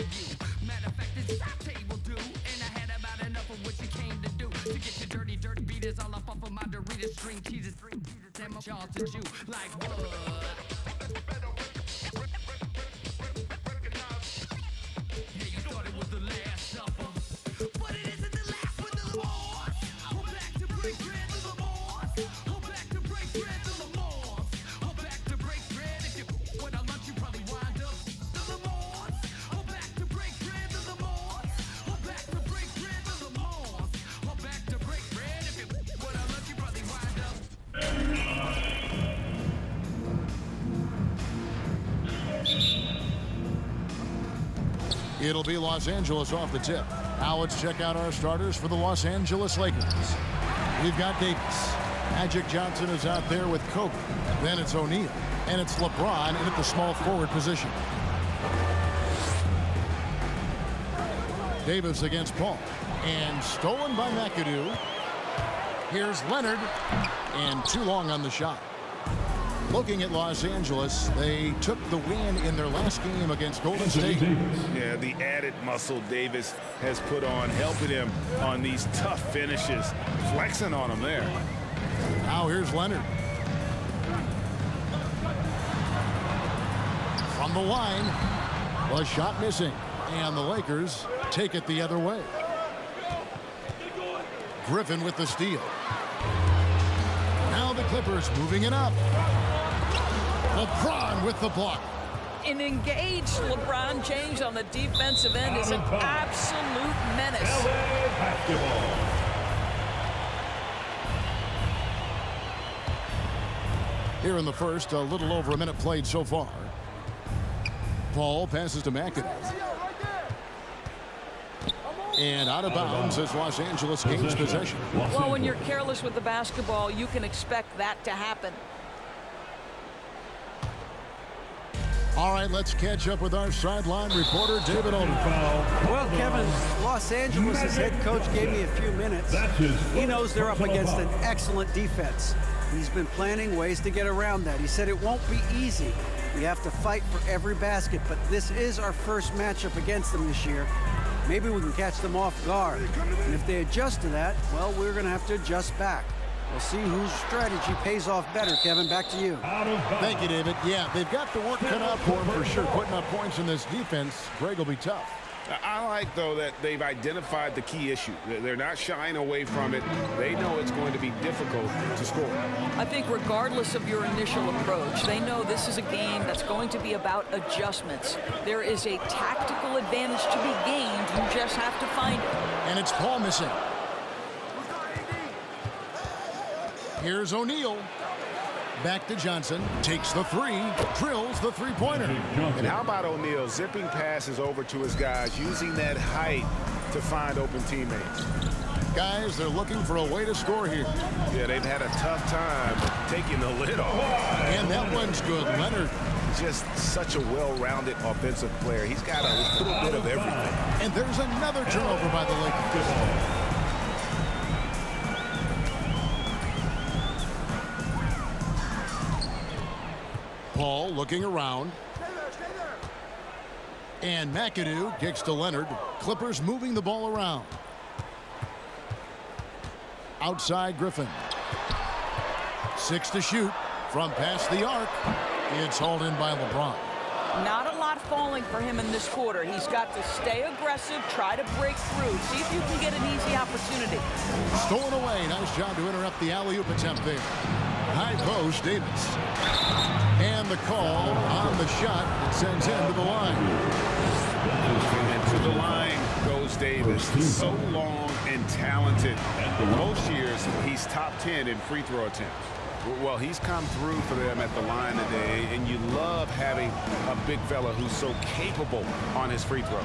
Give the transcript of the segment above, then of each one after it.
to you. Matter of fact, this is our table do. And I had about enough of what you came to do. To get your dirty, dirty beaters all up off of my Doritos, string cheeses, and my jaws to chew. Like what? Yeah, you thought it was the last supper, but it isn't the last with the Lamars. We're back to break bread to the Lamars. We're back to break bread to the Lamars. We're back to break bread. If you without lunch, you probably wind up the Lamars. We're back to break bread to the Lamars. We're back to break bread to the Lamars. We're back to break bread. If you without lunch, you probably wind up. It'll be Los Angeles off the tip. Now let's check out our starters for the Los Angeles Lakers. We've got Davis. Magic Johnson is out there with Kobe. Then it's O'Neal. And it's LeBron in at the small forward position. Davis against Paul. And stolen by McAdoo. Here's Leonard. And too long on the shot. Looking at Los Angeles, they took the win in their last game against Golden State. Yeah, the added muscle Davis has put on, helping him on these tough finishes, flexing on him there. Now here's Leonard. From the line, the shot missing, and the Lakers take it the other way. Griffin with the steal. Now the Clippers moving it up. LeBron with the block. An engaged LeBron James on the defensive end is an absolute menace. Here in the first, a little over a minute played so far. Paul passes to McAdoo. And out of bounds as Los Angeles gains possession. Well, when you're careless with the basketball, you can expect that to happen. All right, let's catch up with our sideline reporter, David Olden. Well, Kevin, Los Angeles' head coach gave me a few minutes. He knows they're up against an excellent defense. He's been planning ways to get around that. He said it won't be easy. We have to fight for every basket, but this is our first matchup against them this year. Maybe we can catch them off guard. And if they adjust to that, well, we're going to have to adjust back. We'll see whose strategy pays off better, Kevin. Back to you. Thank you, David. Yeah, they've got the work cut out for them for sure. Putting up points in this defense, Greg will be tough. I like, though, that they've identified the key issue. They're not shying away from it. They know it's going to be difficult to score. I think regardless of your initial approach, they know this is a game that's going to be about adjustments. There is a tactical advantage to be gained. You just have to find it. And it's Paul missing. Here's O'Neal. Back to Johnson. Takes the three. Drills the three-pointer. And how about O'Neal zipping passes over to his guys, using that height to find open teammates. Guys, they're looking for a way to score here. Yeah, they've had a tough time taking the lid off. And that one's good. Leonard. Just such a well-rounded offensive player. He's got a little bit of everything. And there's another turnover by the Lakers. Paul looking around. And McAdoo kicks to Leonard. Clippers moving the ball around. Outside Griffin. 6 to shoot from past the arc. It's hauled in by LeBron. Not a lot falling for him in this quarter. He's got to stay aggressive, try to break through, see if you can get an easy opportunity. Stolen away. Nice job to interrupt the alley-oop attempt there. High post, Davis. And the call on the shot that sends him to the line. And to the line goes Davis. So long and talented. Most years, he's top 10 in free throw attempts. Well, he's come through for them at the line today, and you love having a big fella who's so capable on his free throw.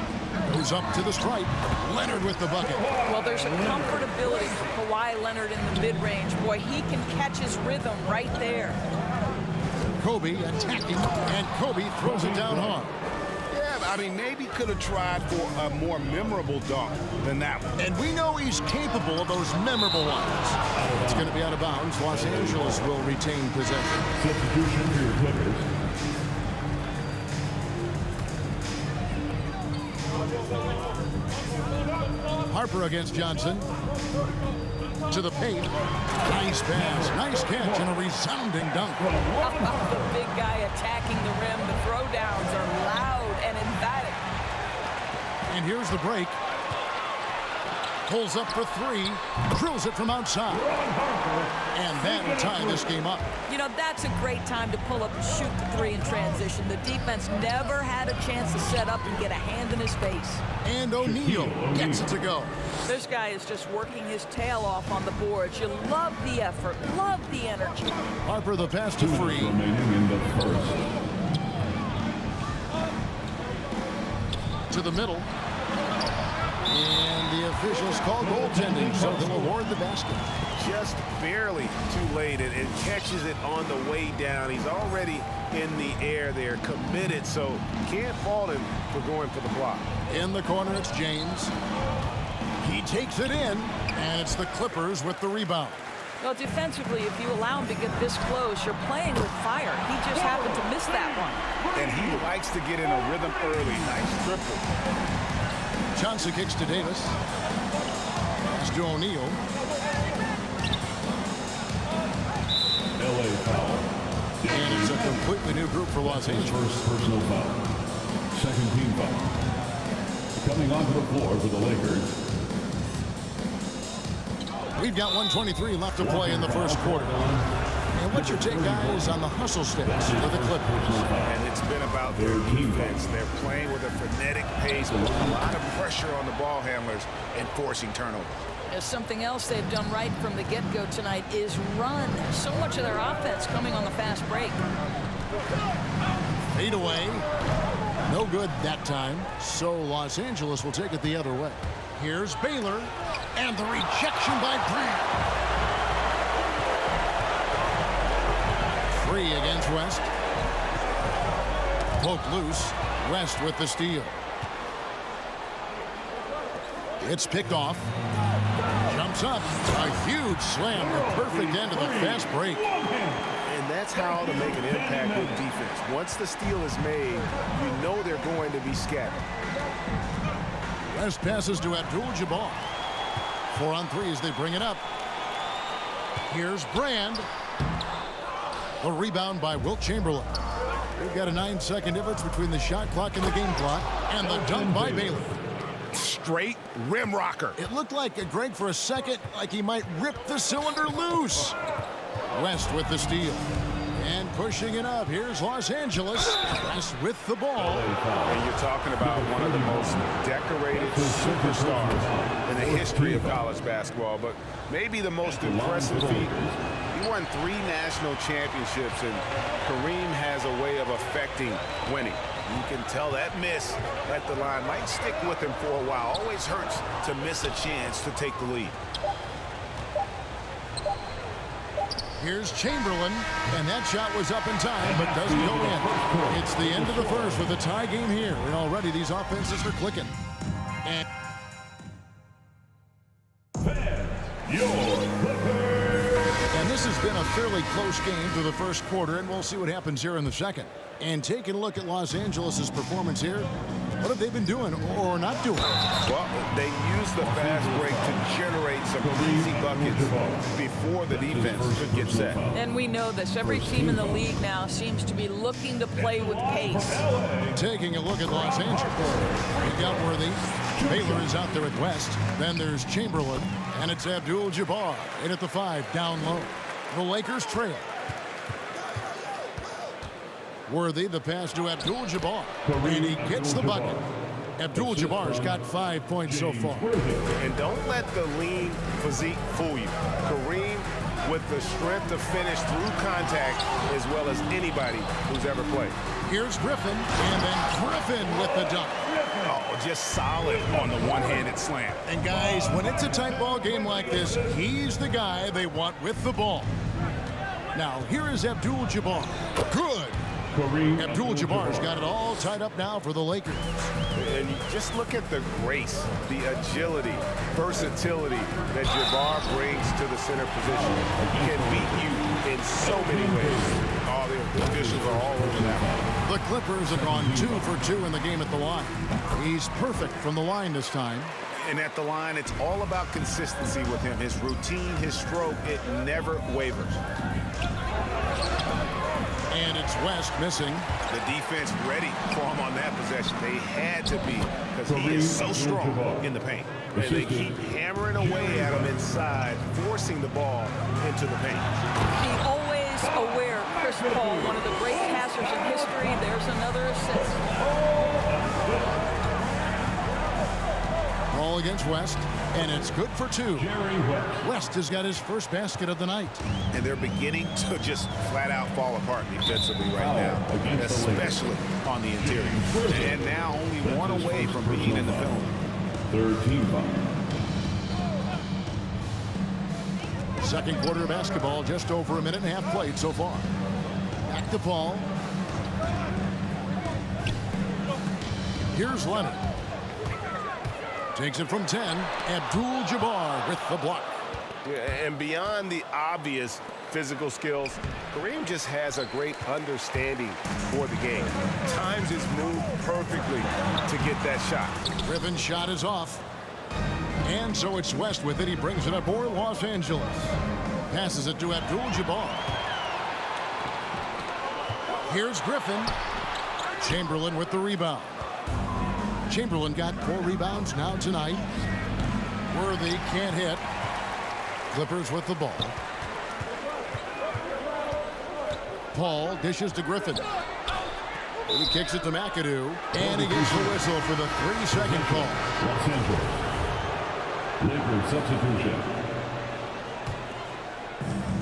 Goes up to the stripe. Leonard with the bucket. Well, there's a comfortability for Kawhi Leonard in the mid-range. Boy, he can catch his rhythm right there. Kobe attacking, and Kobe throws it down hard. I mean, maybe could have tried for a more memorable dunk than that one. And we know he's capable of those memorable ones. It's going to be out of bounds. Los Angeles will retain possession. Substitution for your Clippers. Harper against Johnson. To the paint. Nice pass, nice catch, and a resounding dunk. How about the big guy attacking the rim? The throwdowns are loud and emphatic. And here's the break. Pulls up for three, drills it from outside. And that will tie this game up. You know, that's a great time to pull up and shoot the three in transition. The defense never had a chance to set up and get a hand in his face. And O'Neal gets it to go. This guy is just working his tail off on the boards. You love the effort, love the energy. Harper the pass to Free. Remaining in the first. To the middle. And the officials call goaltending, so they'll award the basket. Just barely too late, and catches it on the way down. He's already in the air there, committed, so can't fault him for going for the block. In the corner, it's James. He takes it in, and it's the Clippers with the rebound. Well, defensively, if you allow him to get this close, you're playing with fire. He just happened to miss that one. And he likes to get in a rhythm early. Nice triple. Johnson kicks to Davis. Pass to O'Neal. LA foul. And it's a completely new group for Los Angeles. First personal foul. Second team foul. Coming onto the floor for the Lakers. We've got 1:23 left to play in the first quarter. And what's your take, guys, on the hustle sticks for the Clippers? And it's been about their defense. They're playing with a frenetic pace with a lot of pressure on the ball handlers and forcing turnovers. There's something else they've done right from the get-go tonight is run. So much of their offense coming on the fast break. Fade away. No good that time. So Los Angeles will take it the other way. Here's Baylor. And the rejection by Brand. Free against West. Poked loose. West with the steal. It's picked off. Jumps up. A huge slam. The perfect end of the fast break. And that's how to make an impact with defense. Once the steal is made, you know they're going to be scattered. West passes to Abdul-Jabbar. 4 on 3 as they bring it up. Here's Brand. A rebound by Wilt Chamberlain. We've got a 9-second difference between the shot clock and the game clock. And the dunk by Baylor. Straight rim rocker. It looked like Greg for a second, like he might rip the cylinder loose. West with the steal. And pushing it up, here's Los Angeles. West with the ball. And you're talking about one of the most decorated superstars in the history of college basketball, but maybe the most impressive feat. He won 3 national championships, and Kareem has a way of affecting winning. You can tell that miss at the line might stick with him for a while. Always hurts to miss a chance to take the lead. Here's Chamberlain, and that shot was up in time, but doesn't go in. It's the end of the first with a tie game here, and already these offenses are clicking. And this has been a fairly close game through the first quarter, and we'll see what happens here in the second. And taking a look at Los Angeles' performance here, what have they been doing or not doing? Well, they used the fast break to generate some easy buckets before the defense could get set. And we know this. Every team in the league now seems to be looking to play with pace. Taking a look at Los Angeles. We've got Worthy. Baylor is out there at West. Then there's Chamberlain. And it's Abdul-Jabbar in at the 5, down low. The Lakers trail. Worthy, the pass to Abdul-Jabbar. And he gets the bucket. Abdul-Jabbar's got 5 points so far. And don't let the lean physique fool you. Kareem with the strength to finish through contact as well as anybody who's ever played. Here's Griffin, and then Griffin with the dunk. Oh, just solid on the one-handed slam. And guys, when it's a tight ball game like this, he's the guy they want with the ball. Now, here is Abdul-Jabbar. Good. Abdul-Jabbar's got it all tied up now for the Lakers. And you just look at the grace, the agility, versatility that Jabbar brings to the center position. He can beat you in so many ways. All the officials are all over that one. The Clippers have gone 2 for 2 in the game at the line. He's perfect from the line this time. And at the line, it's all about consistency with him. His routine, his stroke, it never wavers. And it's West missing. The defense ready for him on that possession. They had to be, because he is so strong in the paint. And they keep hammering away at him inside, forcing the ball into the paint. Be always aware, Chris Paul, one of the great passers in history. There's another assist. Ball against West, and it's good for 2. Jerry West. West has got his first basket of the night. And they're beginning to just flat out fall apart defensively right now, especially on the interior. And now only one away from being in the penalty. Third team foul. Second quarter of basketball, just over a minute and a half played so far. Back to Paul. Here's Leonard. Takes it from 10. Abdul-Jabbar with the block. And beyond the obvious physical skills, Kareem just has a great understanding for the game. Times his move perfectly to get that shot. Griffin's shot is off. And so it's West with it. He brings it up for Los Angeles. Passes it to Abdul-Jabbar. Here's Griffin. Chamberlain with the rebound. Chamberlain got 4 rebounds now tonight. Worthy can't hit. Clippers with the ball. Paul dishes to Griffin. He kicks it to McAdoo. And he gets the whistle for the 3-second call. Los Angeles. Lakers substitution.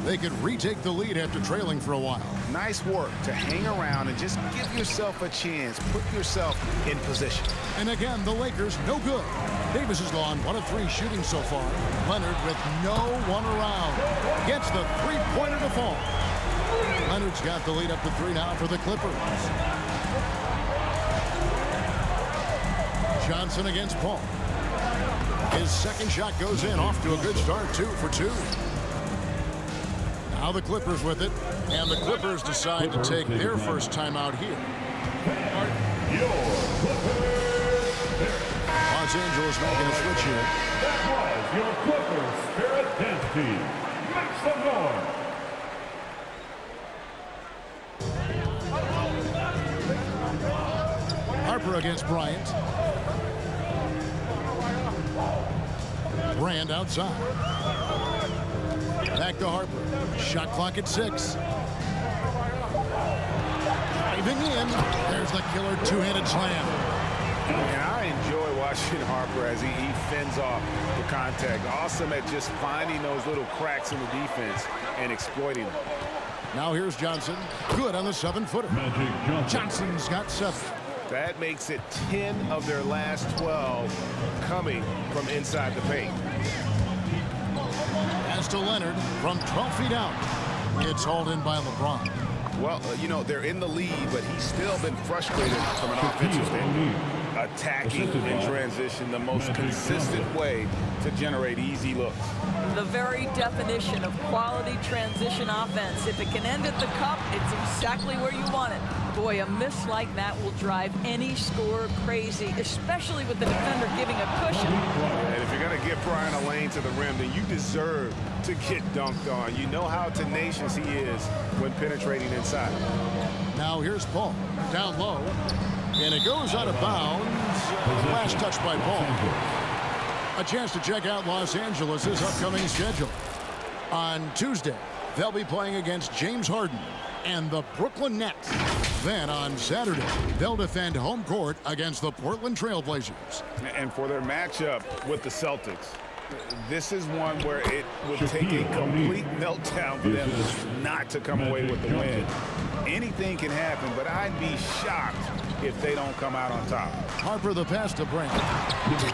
They could retake the lead after trailing for a while. Nice work to hang around and just give yourself a chance. Put yourself in position. And again, the Lakers no good. Davis has gone 1 of 3 shooting so far. Leonard with no one around. Gets the three-pointer to fall. Leonard's got the lead up to 3 now for the Clippers. Johnson against Paul. His second shot goes in, off to a good start, 2 for 2. Now the Clippers with it, and the Clippers decide to take their first time out here. Los Angeles making a switch here. That was your Clippers Spirit Dance Team. Make some noise. Harper against Bryant. Brand outside. Back to Harper. Shot clock at 6. Driving in. There's the killer 2-handed slam. And I enjoy watching Harper as he fends off the contact. Awesome at just finding those little cracks in the defense and exploiting them. Now here's Johnson. Good on the 7-footer. Magic Johnson. Johnson's got 7. That makes it 10 of their last 12 coming from inside the paint. Pass to Leonard from 12 feet out. It's hauled in by LeBron. Well, you know, they're in the lead, but he's still been frustrated from an offensive standpoint. Attacking in transition, the most consistent way to generate easy looks. The very definition of quality transition offense. If it can end at the cup, it's exactly where you want it. Boy, a miss like that will drive any scorer crazy, especially with the defender giving a cushion. And if you're going to give Brian a lane to the rim, then you deserve to get dunked on. You know how tenacious he is when penetrating inside. Now here's Paul. Down low. And it goes out of bounds. Last touch by Paul. A chance to check out Los Angeles' upcoming schedule. On Tuesday, they'll be playing against James Harden and the Brooklyn Nets. Then on Saturday, they'll defend home court against the Portland Trail Blazers. And for their matchup with the Celtics, this is one where it would take a complete meltdown for them not to come away with the win. Anything can happen, but I'd be shocked if they don't come out on top. Harper the pass to Brand.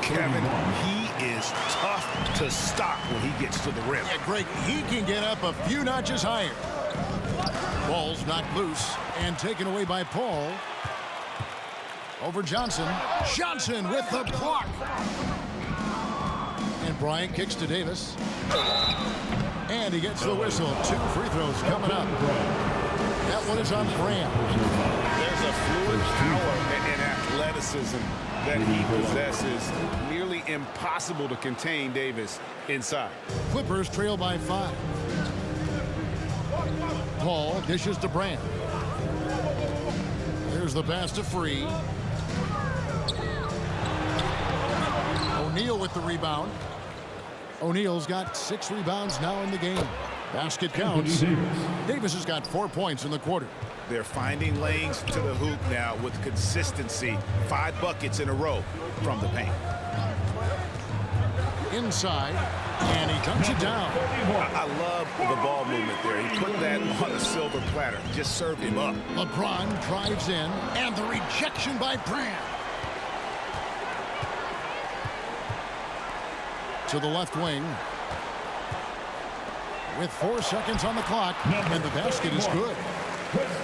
Kevin, he is tough to stop when he gets to the rim. Yeah, great. He can get up a few notches higher. Ball's knocked loose and taken away by Paul. Over Johnson. Johnson with the block. And Bryant kicks to Davis. And he gets the whistle. 2 free throws coming up. That one is on Brand. There's a fluid power and athleticism that he possesses. Nearly impossible to contain Davis inside. Clippers trail by 5. Paul dishes to Brand. There's the pass to Free. O'Neal with the rebound. O'Neal's got 6 rebounds now in the game. Basket counts. Davis has got 4 points in the quarter. They're finding lanes to the hoop now with consistency. 5 buckets in a row from the paint. Inside, and he dunks it down. I love the ball movement there. He put that on a silver platter. Just served him up. LeBron drives in, and the rejection by Brand. To the left wing. With 4 seconds on the clock, and the basket is good.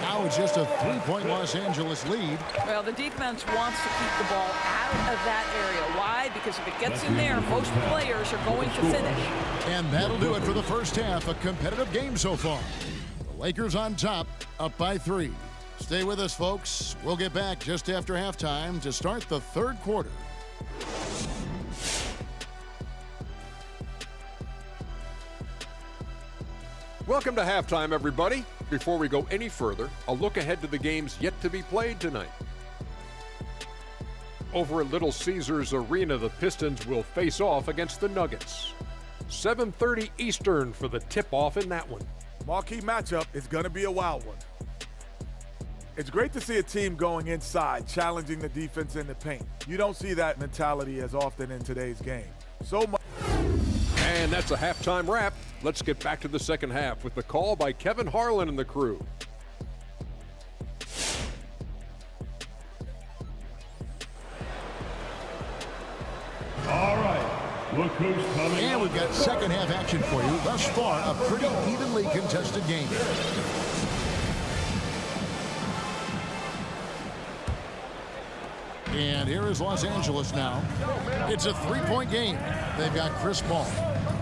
Now it's just a 3-point Los Angeles lead. Well, the defense wants to keep the ball out of that area. Why? Because if it gets in there, most players are going to finish. And that'll do it for the first half. A competitive game so far. The Lakers on top, up by 3. Stay with us, folks. We'll get back just after halftime to start the third quarter. Welcome to halftime, everybody. Before we go any further, a look ahead to the games yet to be played tonight. Over at Little Caesars Arena, the Pistons will face off against the Nuggets. 7:30 Eastern for the tip-off in that one. Marquee matchup is going to be a wild one. It's great to see a team going inside, challenging the defense in the paint. You don't see that mentality as often in today's game. So much. And that's a halftime wrap. Let's get back to the second half with the call by Kevin Harlan and the crew. All right, look who's coming. And we've got second half action for you. Thus far, a pretty evenly contested game. And here is Los Angeles now. It's a 3-point game. They've got Chris Paul.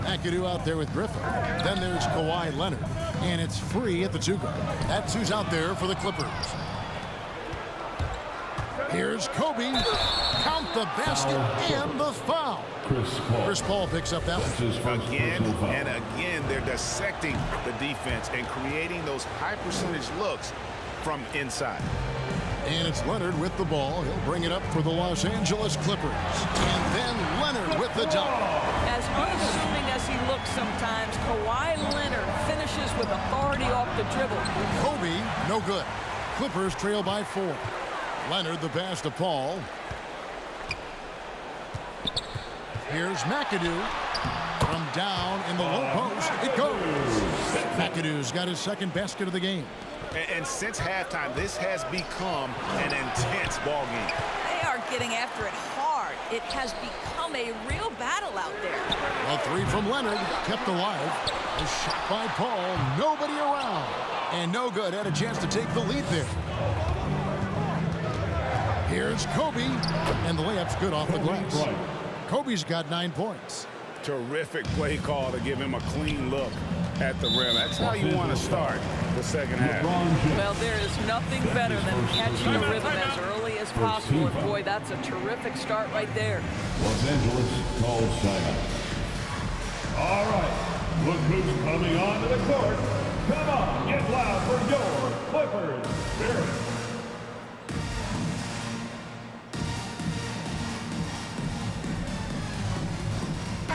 McAdoo out there with Griffin. Then there's Kawhi Leonard. And it's Free at the 2-guard. That's who's out there for the Clippers. Here's Kobe. Count the basket and the foul. Chris Paul picks up that one. Again and again, they're dissecting the defense and creating those high percentage looks from inside. And it's Leonard with the ball. He'll bring it up for the Los Angeles Clippers. And then Leonard with the dunk. As unassuming as he looks sometimes, Kawhi Leonard finishes with authority off the dribble. Kobe, no good. Clippers trail by 4. Leonard the pass to Paul. Here's McAdoo. From down in the low post, it goes. McAdoo's got his second basket of the game. And since halftime, this has become an intense ball game. They are getting after it hard. It has become a real battle out there. A 3 from Leonard, kept alive. A shot by Paul, nobody around. And no good, had a chance to take the lead there. Here's Kobe, and the layup's good off the glass. Kobe's got 9 points. Terrific play call to give him a clean look at the rim. That's how you want to start the second half. Well, there is nothing better than catching a rhythm as early as possible. And boy, that's a terrific start right there. Los Angeles calls timeout. All right, look who's coming onto the court. Come on, get loud for your Clippers. Barry.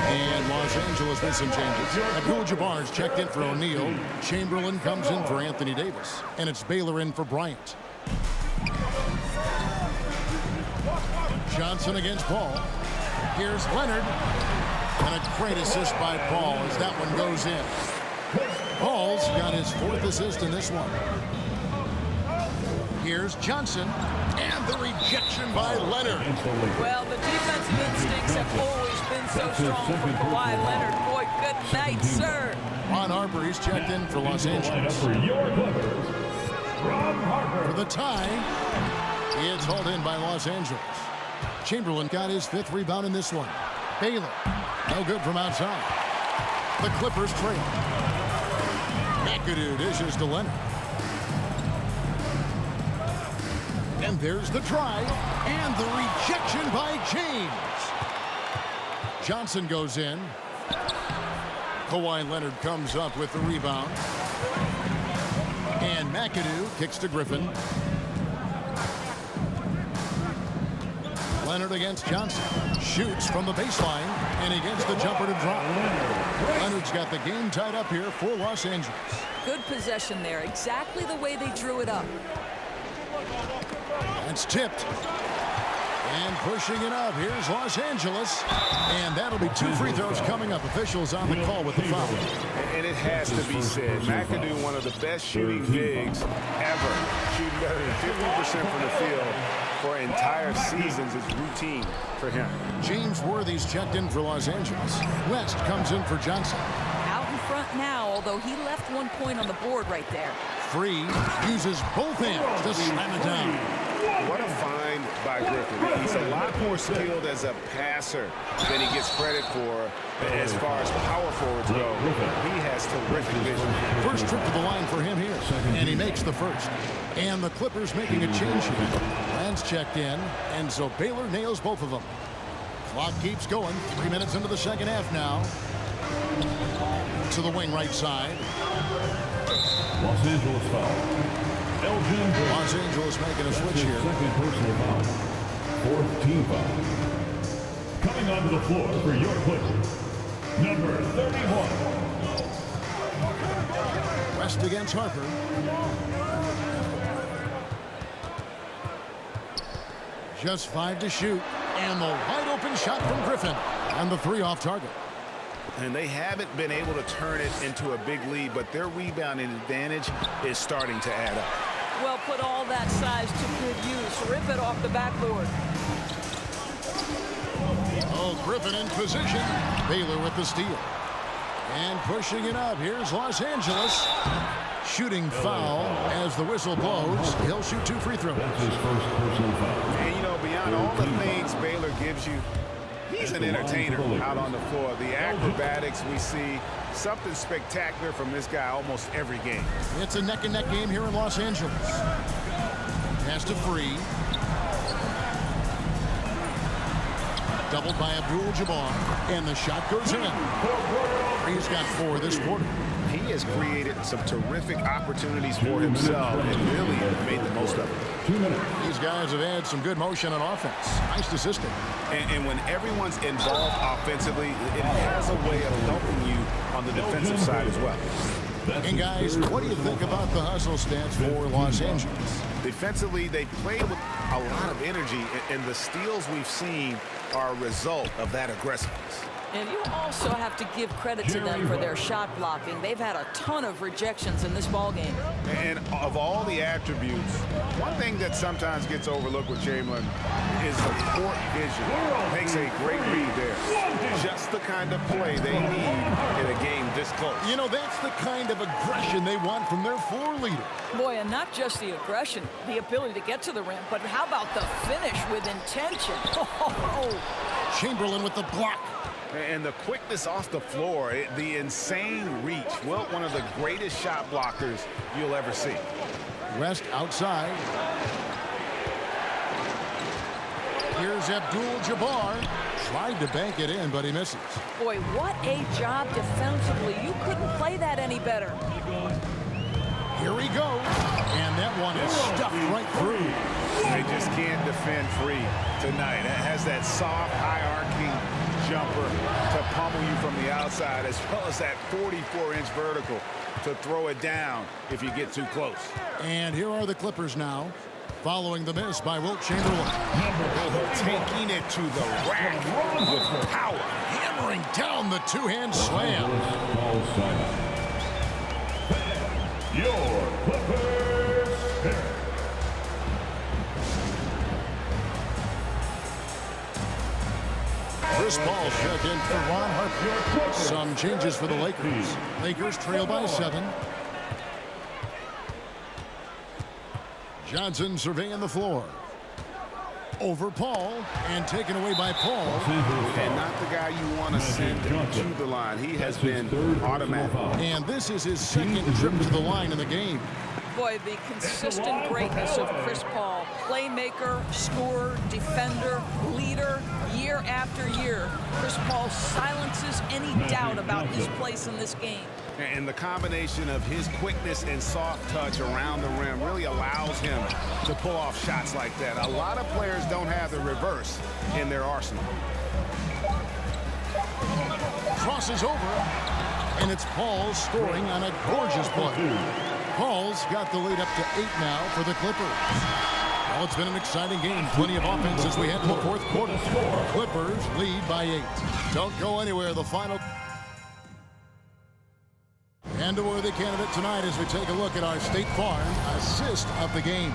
And Los Angeles with some changes. Abdul-Jabbar's checked in for O'Neal. Chamberlain comes in for Anthony Davis. And it's Baylor in for Bryant. Johnson against Paul. Here's Leonard. And a great assist by Paul as that one goes in. Paul's got his 4th assist in this one. Here's Johnson. And the rejection by Leonard. Well, the defensive instincts have always been so strong for Kawhi Leonard. Boy, good night, sir. Ron Harper, he's checked in for Los Angeles. For your Clippers, Ron Harper. For the tie, it's hauled in by Los Angeles. Chamberlain got his 5th rebound in this one. Baylor, no good from outside. The Clippers trail. McAdoo dishes to Leonard. And there's the drive and the rejection by James. Johnson goes in. Kawhi Leonard comes up with the rebound. And McAdoo kicks to Griffin. Leonard against Johnson. Shoots from the baseline, and he gets the jumper to drop. Leonard's got the game tied up here for Los Angeles. Good possession there. Exactly the way they drew it up. That's tipped. And pushing it up. Here's Los Angeles. And that'll be 2 free throws coming up. Officials on the call with the foul. And it has to be said, McAdoo, one of the best shooting bigs ever. Shooting better than 50% from the field for entire seasons is routine for him. James Worthy's checked in for Los Angeles. West comes in for Johnson. Out in front now, although he left 1 point on the board right there. Free uses both hands to slam it down. What a find by Griffin. He's a lot more skilled as a passer than he gets credit for as far as power forwards go. He has terrific vision. First trip to the line for him here, and he makes the first. And the Clippers making a change here. Lance checked in, and so Baylor nails both of them. Clock keeps going. 3 minutes into the second half now. To the wing right side. Los Angeles foul. Elgin. Los Angeles making a switch here. Second personal foul. 4th team foul. Coming onto the floor for your Clippers, number 31. West against Harper. Just 5 to shoot. And the wide open shot from Griffin. And the 3 off target. And they haven't been able to turn it into a big lead, but their rebounding advantage is starting to add up. Well, put all that size to good use. Rip it off the backboard. Oh, Griffin in position. Baylor with the steal. And pushing it up. Here's Los Angeles. Shooting foul as the whistle blows. He'll shoot 2 free throws. That's his first personal foul. And, you know, beyond all the things Baylor gives you, he's an entertainer out on the floor. The acrobatics we see, something spectacular from this guy almost every game. It's a neck-and-neck game here in Los Angeles. Pass to Free. Doubled by Abdul-Jabbar. And the shot goes in. Free's got 4 this quarter. He has created some terrific opportunities for himself and really made the most of it. 2 minutes. These guys have had some good motion on offense. Nice to system. And when everyone's involved offensively, it has a way of helping you on the defensive side as well. And guys, what do you think about the hustle stats for Los Angeles? Defensively, they play with a lot of energy, and the steals we've seen are a result of that aggressiveness. And you also have to give credit to them for their shot blocking. They've had a ton of rejections in this ballgame. And of all the attributes, one thing that sometimes gets overlooked with Chamberlain is the court vision. Makes a great read there. Just the kind of play they need in a game this close. You know, that's the kind of aggression they want from their floor leader. Boy, and not just the aggression, the ability to get to the rim, but how about the finish with intention? Chamberlain with the block. And the quickness off the floor, the insane reach. Well, one of the greatest shot blockers you'll ever see. West outside. Here's Abdul-Jabbar. Tried to bank it in, but he misses. Boy, what a job defensively. You couldn't play that any better. Here he goes. And that one is stuffed right through. They just can't defend Free tonight. It has that soft, high-arcing jumper to pummel you from the outside, as well as that 44-inch vertical to throw it down if you get too close. And here are the Clippers now, following the miss by Wilt Chamberlain. Taking it to the rack with power. Hammering down the 2-hand slam. Your Clippers pick. Chris Paul checked in for Ron Harper. Some changes for the Lakers. Lakers trail by 7. Johnson surveying the floor. Over Paul, and taken away by Paul. And not the guy you want to send to the line. He has been automatic. And this is his second trip to the line in the game. Boy, the consistent greatness of Chris Paul. Playmaker, scorer, defender, leader. year after year, Chris Paul silences any doubt about his place in this game. And the combination of his quickness and soft touch around the rim really allows him to pull off shots like that. A lot of players don't have the reverse in their arsenal. Crosses over, and it's Paul scoring on a gorgeous play. Paul's got the lead up to 8 now for the Clippers. Well, it's been an exciting game. Plenty of offense as we head to the fourth quarter. Clippers lead by 8. Don't go anywhere. The final. And a worthy candidate tonight as we take a look at our State Farm assist of the game.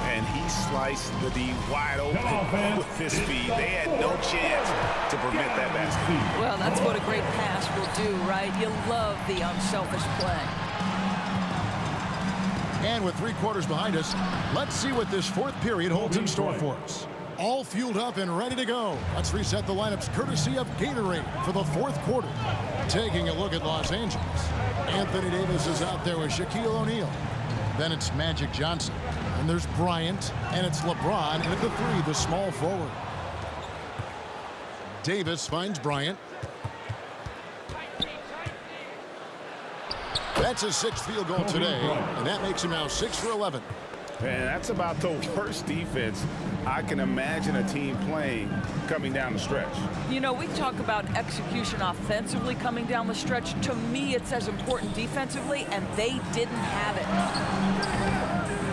And he sliced the D wide open with his speed. They had no chance to prevent that basket. Well, that's what a great pass will do, right? You love the unselfish play. And with 3 quarters behind us, let's see what this fourth period holds in store for us. All fueled up and ready to go. Let's reset the lineups courtesy of Gatorade for the fourth quarter. Taking a look at Los Angeles. Anthony Davis is out there with Shaquille O'Neal. Then it's Magic Johnson. And there's Bryant. And it's LeBron. And at the 3, the small forward. Davis finds Bryant. That's his 6th field goal today. And that makes him now 6 for 11. And that's about the worst defense I can imagine a team playing coming down the stretch. You know, we talk about execution offensively coming down the stretch. To me, it's as important defensively, and they didn't have it.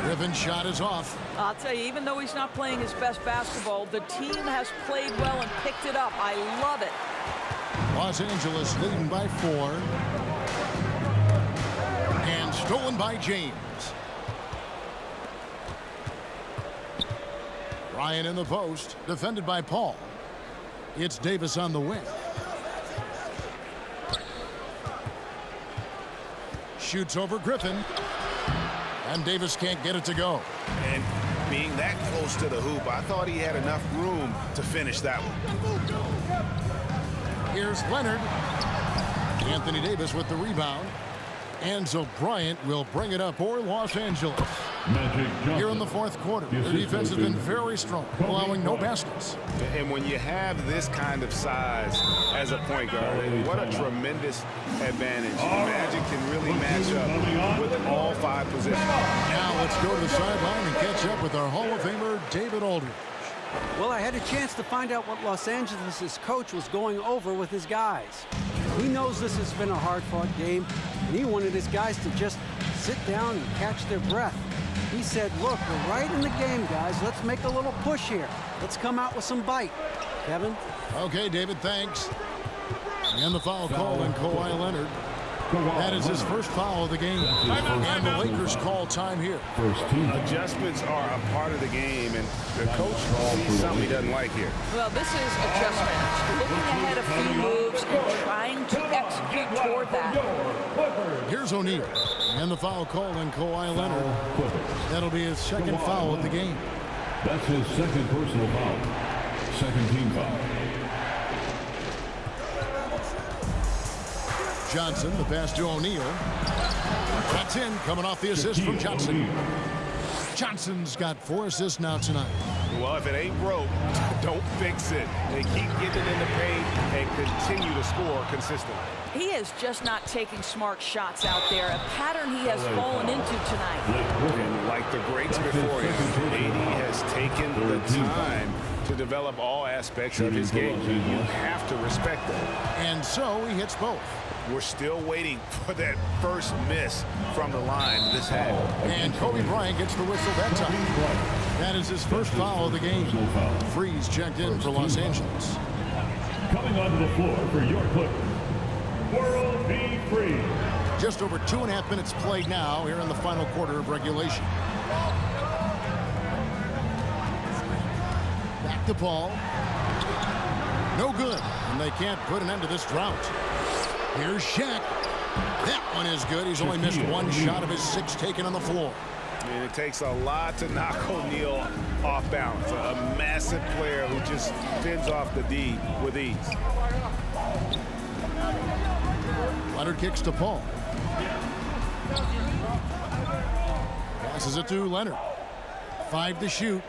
Griffin's shot is off. I'll tell you, even though he's not playing his best basketball, the team has played well and picked it up. I love it. Los Angeles leading by 4. And stolen by James. Ryan in the post, defended by Paul. It's Davis on the wing. Shoots over Griffin. And Davis can't get it to go. And being that close to the hoop, I thought he had enough room to finish that one. Here's Leonard. Anthony Davis with the rebound. And so Bryant will bring it up for Los Angeles. Here in the fourth quarter, their defense has been very strong, allowing no baskets. And when you have this kind of size as a point guard, what a tremendous advantage. Magic can really match up with all 5 positions. Now let's go to the sideline and catch up with our Hall of Famer, David Aldridge. Well, I had a chance to find out what Los Angeles' coach was going over with his guys. He knows this has been a hard-fought game, and he wanted his guys to just sit down and catch their breath. He said, look, we're right in the game, guys. Let's make a little push here. Let's come out with some bite. Kevin? Okay, David, thanks. And the foul call on Kawhi Leonard. That is his first foul of the game. And the Lakers call time here. Adjustments are a part of the game, and the coach sees something he doesn't like here. Well, this is adjustment. Looking ahead a few moves and trying to execute toward that. Here's O'Neal. And the foul call on Kawhi Leonard. That'll be his second foul of the game. That's his second personal foul. Second team foul. Johnson, the pass to O'Neal. That's in, coming off the assist from Johnson. Johnson's got 4 assists now tonight. Well, if it ain't broke, don't fix it. They keep getting it in the paint and continue to score consistently. He is just not taking smart shots out there, a pattern he has fallen into tonight. And like the greats before him, AD has taken the time to develop all aspects of his game. You have to respect that. And so he hits both. We're still waiting for that first miss from the line this half. And Kobe Bryant gets the whistle that time. That is his first foul of the game. Freeze checked in for Los Angeles. Coming onto the floor for your Clippers, World B. Free. Just over 2.5 minutes played now here in the final quarter of regulation. Back to Paul. No good, and they can't put an end to this drought. Here's Shaq. That one is good. He's only missed 1 shot of his 6 taken on the floor. And it takes a lot to knock O'Neal off balance. A massive player who just fends off the D with ease. Leonard kicks to Paul. Passes it to Leonard. 5 to shoot.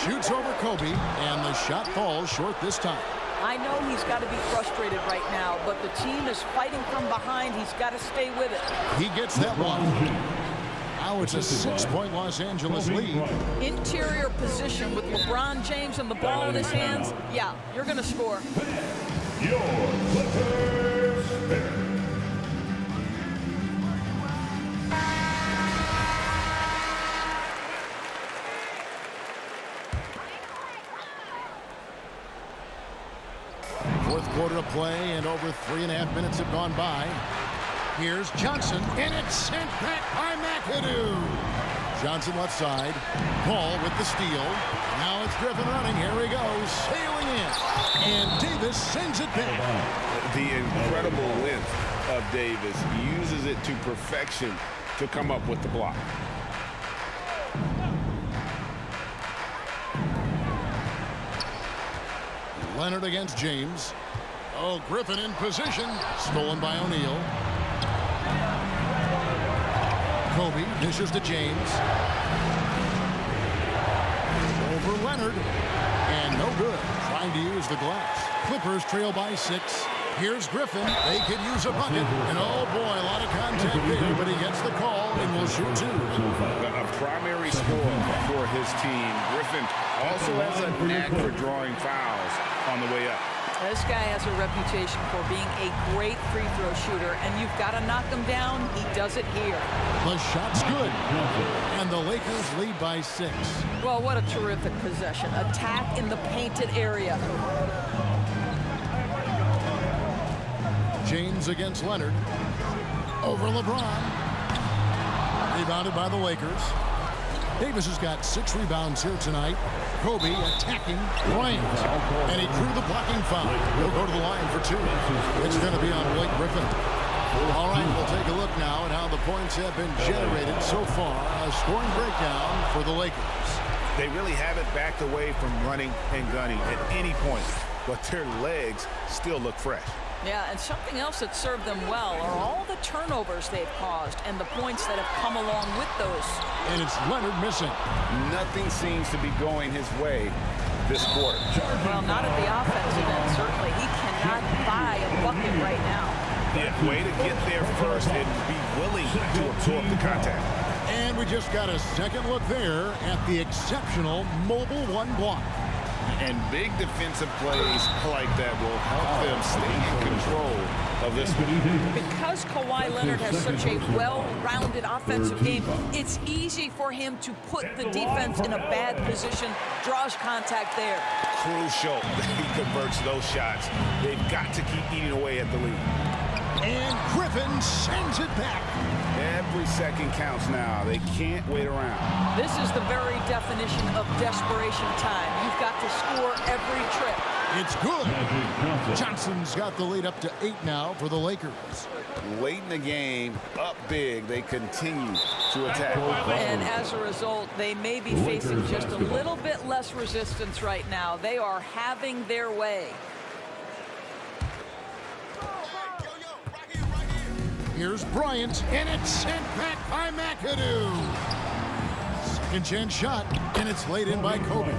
shoots over Kobe, and the shot falls short this time. I know he's got to be frustrated right now, but the team is fighting from behind. He's got to stay with it. He gets that one. Now it's a 6-point Los Angeles lead. Interior position with LeBron James and the ball in his hands. Yeah, you're going to score. Your Clippers spin. Fourth quarter of play, and over 3.5 minutes have gone by. Here's Johnson, and it's sent back by McAdoo. Johnson left side. Paul with the steal. Now it's Griffin running. Here he goes, sailing in. And Davis sends it back. The incredible length of Davis uses it to perfection to come up with the block. Leonard against James. Oh, Griffin in position. Stolen by O'Neal. Kobe dishes to James. Over Leonard. And no good. Trying to use the glass. Clippers trail by 6. Here's Griffin. They could use a bucket. And oh boy, a lot of contact there, but he gets the call and will shoot 2. A primary scorer for his team. Griffin also has a knack for drawing fouls on the way up. This guy has a reputation for being a great free throw shooter, and you've got to knock him down. He does it here. The shot's good. And the Lakers lead by 6. Well, what a terrific possession. Attack in the painted area. James against Leonard. Over LeBron. Rebounded by the Lakers. Davis has got 6 rebounds here tonight. Kobe attacking Bryant. And he drew the blocking foul. He'll go to the line for 2. It's going to be on Blake Griffin. All right, we'll take a look now at how the points have been generated so far. A scoring breakdown for the Lakers. They really haven't backed away from running and gunning at any point, but their legs still look fresh. Yeah, and something else that served them well are all the turnovers they've caused and the points that have come along with those. And it's Leonard missing. Nothing seems to be going his way this quarter. Well, not at the offensive end, certainly. He cannot buy a bucket right now. Yeah, way to get there first and be willing to absorb the contact. And we just got a second look there at the exceptional mobile 1 block. And big defensive plays like that will help them stay in control of this one. Because Kawhi Leonard has such a well-rounded offensive game, it's easy for him to put the defense in a bad position, draws contact there. Crucial that he converts those shots. They've got to keep eating away at the lead. And Griffin sends it back. Every second counts now. They can't wait around. This is the very definition of desperation time. You've got to score every trip. It's good. Johnson's got the lead up to 8 now for the Lakers. Late in the game, up big, they continue to attack. And as a result, they may be facing just a little bit less resistance right now. They are having their way. Here's Bryant, and it's sent back by McAdoo. Second chance shot, and it's laid in by Kobe.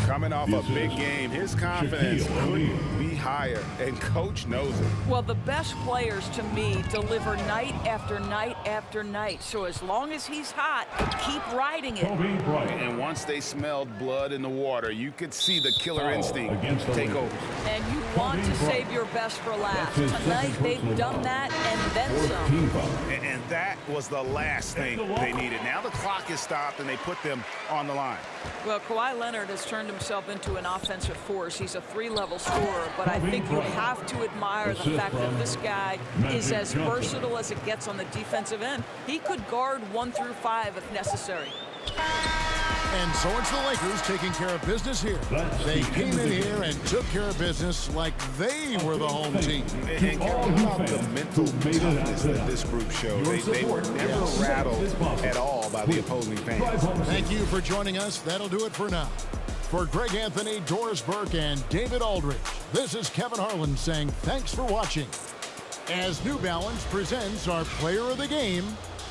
Coming off a big game, his confidence couldn't be higher, and Coach knows it. Well, the best players, to me, deliver night after night after night. So as long as he's hot, keep riding it. And once they smelled blood in the water, you could see the killer instinct take over. And you want to save your best for last. Tonight, they've done that and then some. And that was the last thing they needed. Now the clock is stopped, and they put them on the line. Well, Kawhi Leonard has turned himself into an offensive force. He's a 3-level scorer, but I think you have to admire the fact that this guy is as versatile as it gets on the defensive end. He could guard 1 through 5 if necessary. And so it's the Lakers taking care of business here. They came in here and took care of business like they were the home team. And about the mental toughness that this group showed. They were never rattled at all by the opposing fans. Thank you for joining us. That'll do it for now. For Greg Anthony, Doris Burke, and David Aldridge, this is Kevin Harlan saying thanks for watching. As New Balance presents our player of the game,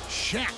Shaq.